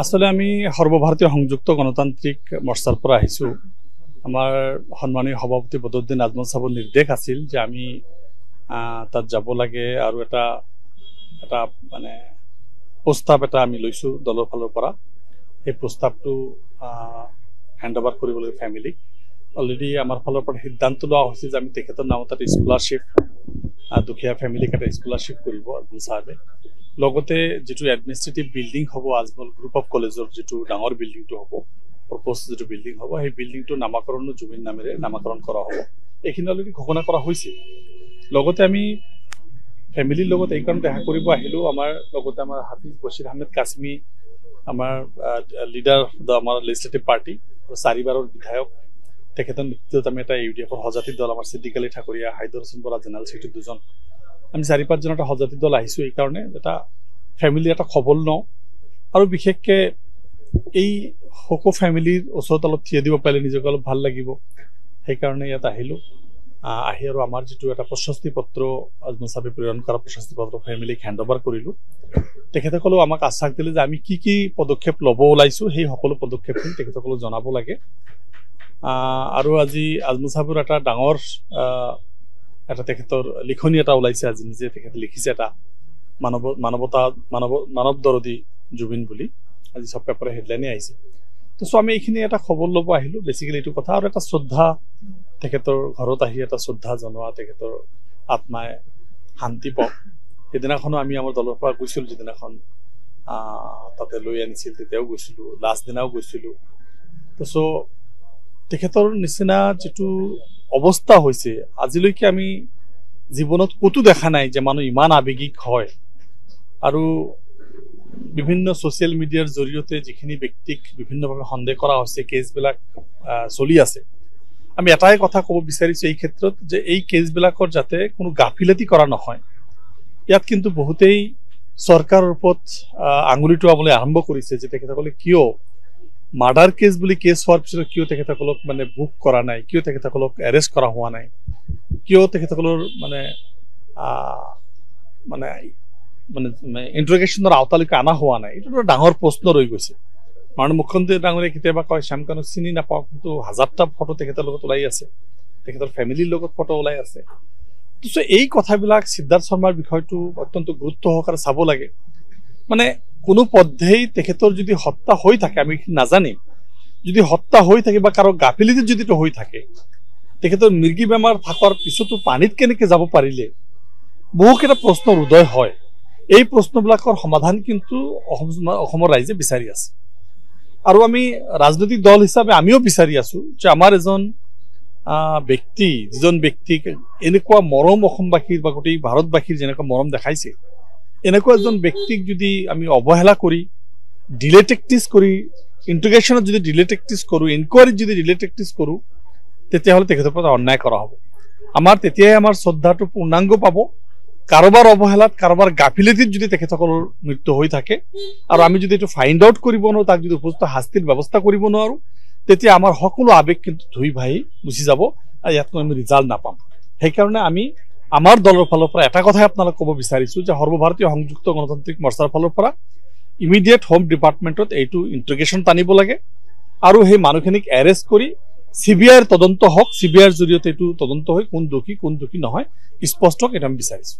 আসলে আমি সৰ্বভাৰতীয় সংযুক্ত গণতান্ত্ৰিক মৰ্চাৰ পৰা আহিছো। আমাৰ সন্মানীয় সভাপতি বদৰুদ্দিন আজমল সাহেবৰ নিৰ্দেশ আছিল যে আমি তাত যাব লাগে আৰু এটা মানে প্ৰস্তাৱ এটা আমি লৈছো দলৰ ফালৰ পৰা। এই প্ৰস্তাৱটো হেণ্ডঅভাৰ কৰিব লাগে ফেমিলিক। অলৰেডি আমাৰ ফালৰ পৰা সিদ্ধান্ত লোৱা হৈছে যে আমি তেখেতৰ নামত এটা স্কলাৰশ্বিপ দুখীয়া ফেমিলিক এটা স্কলাৰশ্বিপ কৰিব আজমল সাহেবে। লগতে যেটো এডমিনিষ্ট্ৰেটিভ বিল্ডিং হ'ব আজমল গ্ৰুপ অফ কলেজৰ যেটো ডাঙৰ বিল্ডিংটো হ'ব, প্ৰপ'জ যেটো বিল্ডিং হ'ব, সেই বিল্ডিংটো নামাকৰণ জুবিন নামেৰে নামাকৰণ কৰা হ'ব। এইখিনি অলৰেডি ঘোষণা কৰা হৈছে। লগতে আমি ফেমিলিৰ লগত এই কাৰণে দেখা কৰিব আহিলো। আমাৰ লগতে আমাৰ হাফিজ বশিৰ আহমেদ কাশ্মী, আমাৰ লিডাৰ আমাৰ লেজিসলেটিভ পাৰ্টি, 4বাৰৰ বিধায়ক, তেখেতৰ নেতৃত্বত আমি এটা ইউডিএফৰ সজাতি দল, আমাৰ সিদ্দিক আলী ঠাকুৰীয়া, হাইদৰ হোসেন বৰা, জেনেৰেল ছেক্ৰেটাৰী দুজন, আমি 4-5জন এটা সজাতি দল আহিছো। এই কাৰণে এটা ফেমিলিৰ এটা খবৰ লওঁ আৰু বিশেষকৈ এই সকলো ফেমিলিৰ ওচৰত অলপ থিয় দিব পাৰিলে নিজকে অলপ ভাল লাগিব। সেইকাৰণে ইয়াত আহিলো। আহি আৰু আমাৰ যেটো এটা প্ৰশস্তি পত্ৰ আজমল সাহেবে প্ৰেৰণ কৰা প্ৰশস্তি পত্ৰ ফেমিলিক হেণ্ডঅভাৰ কৰিলো। তেখেতসকলেও আমাক আশ্বাস দিলে যে আমি কি পদক্ষেপ ল'ব ওলাইছো, সেই সকলো পদক্ষেপখিনি তেখেতসকলক জনাব লাগে। আৰু আজি আজমল সাহেবৰ এটা ডাঙৰ এটা তেখেতৰ লিখনি এটা ওলাইছে। আজি নিজে তেখেতে লিখিছে এটা মানৱ দৰদী জুবিন বুলি। আজি সব পেপাৰে হেডলাইনে আহিছে। তো আমি এইখিনি এটা খবৰ ল'ব আহিলো। বেচিকেলি এইটো কথা আৰু এটা শ্ৰদ্ধা, তেখেতৰ ঘৰত আহি এটা শ্ৰদ্ধা জনোৱা, তেখেতৰ আত্মাই শান্তি পাওক। সেইদিনাখনো আমি আমাৰ দলৰ পৰা গৈছিলো, যিদিনাখন তাতে লৈ আনিছিল তেতিয়াও গৈছিলো, লাষ্ট দিনাও গৈছিলো। তো তেখেতৰ নিচিনা যেটো অৱস্থা হৈছে আজিলৈকে আমি জীৱনত কতো দেখা নাই যে মানুহ ইমান আৱেগিক হয়। আৰু বিভিন্ন ছ'চিয়েল মিডিয়াৰ জৰিয়তে যিখিনি ব্যক্তিক বিভিন্নভাৱে সন্দেহ কৰা হৈছে, কেছবিলাক চলি আছে। আমি এটাই কথা ক'ব বিচাৰিছো এই ক্ষেত্ৰত যে এই কেছবিলাকৰ যাতে কোনো গাফিলতি কৰা নহয়। ইয়াত কিন্তু বহুতেই চৰকাৰৰ ওপৰত আঙুলি টোৱাবলৈ আৰম্ভ কৰিছে যে তেখেতসকলে কিয় মাৰ্ডাৰ কেছ বুলি কেছ হোৱাৰ পিছত কিয় তেখেতসকলক মানে বুক কৰা নাই, কিয় তেখেতসকলক এৰেষ্ট কৰা হোৱা নাই, কিয় তেখেতসকলৰ মানে ইণ্টাৰগেশ্যনৰ আওতালৈকে অনা হোৱা নাই। এইটো এটা ডাঙৰ প্ৰশ্ন ৰৈ গৈছে। মাননীয় মুখ্যমন্ত্ৰী ডাঙৰীয়ে কেতিয়াবা কয় শ্যামকানুক চিনি নাপাওঁ, কিন্তু হাজাৰটা ফটো তেখেতৰ লগত ওলাই আছে, তেখেতৰ ফেমিলিৰ লগত ফটো ওলাই আছে। তো এই কথাবিলাক সিদ্ধাৰ্থ শৰ্মাৰ বিষয়টো অত্যন্ত গুৰুত্ব সহকাৰে চাব লাগে। মানে কোনো পদ্ধেই তেখেতৰ যদি হত্যা হৈ থাকে, আমি নাজানিম, যদি হত্যা হৈ থাকে বা কাৰো গাফিলতি যদি হৈ থাকে, তেখেতৰ মৃগী বেমাৰ থকাৰ পিছতো পানীত কেনেকৈ যাব পাৰিলে, বহুকেইটা প্ৰশ্নৰ উদয় হয়। এই প্ৰশ্নবিলাকৰ সমাধান কিন্তু অসমৰ ৰাইজে বিচাৰি আছে। আৰু আমি ৰাজনৈতিক দল হিচাপে আমিও বিচাৰি আছো যে আমাৰ এজন ব্যক্তি, যিজন ব্যক্তিক এনেকুৱা মৰম অসমবাসীৰ বা গোটেই ভাৰতবাসীৰ যেনেকুৱা মৰম দেখাইছে, এনেকুৱা এজন ব্যক্তিক যদি আমি অৱহেলা কৰি, ডিলে টেকটিক্স কৰি, ইণ্টিগ্ৰেশ্যনত যদি ডিলে টেকটিক্স কৰোঁ, ইনকুৱাৰীত যদি ডিলে টেকটিক্স কৰোঁ, তেতিয়াহ'লে তেখেতৰ পৰা অন্যায় কৰা হ'ব। তেতিয়াই আমাৰ শ্ৰদ্ধাটো পূৰ্ণাংগ পাব। কাৰোবাৰ অৱহেলাত, কাৰোবাৰ গাফিলতিত যদি তেখেতসকলৰ মৃত্যু হৈ থাকে আৰু আমি যদি এইটো ফাইণ্ড আউট কৰিব নোৱাৰোঁ, তাক যদি উপযুক্ত শাস্তিৰ ব্যৱস্থা কৰিব নোৱাৰোঁ, তেতিয়া আমাৰ সকলো আৱেগ কিন্তু ধুই ভাহি গুচি যাব আৰু ইয়াত আমি ৰিজাল্ট নাপাম। সেইকাৰণে আমি আমাৰ দলৰ ফালৰ পৰা এটা কথাই আপোনালোক ক'ব বিচাৰিছোঁ যে সৰ্বভাৰতীয় সংযুক্ত গণতান্ত্ৰিক মৰ্চাৰ ফালৰ পৰা ইমিডিয়েট হোম ডিপাৰ্টমেণ্টত এইটো ইণ্টিগ্ৰেশ্যন টানিব লাগে আৰু সেই মানুহখিনিক এৰেষ্ট কৰি CBIৰ তদন্ত হওক। CBIৰ জৰিয়তে এইটো তদন্ত হৈ কোন দোষী নহয় স্পষ্ট হওক, এইটো আমি বিচাৰিছোঁ।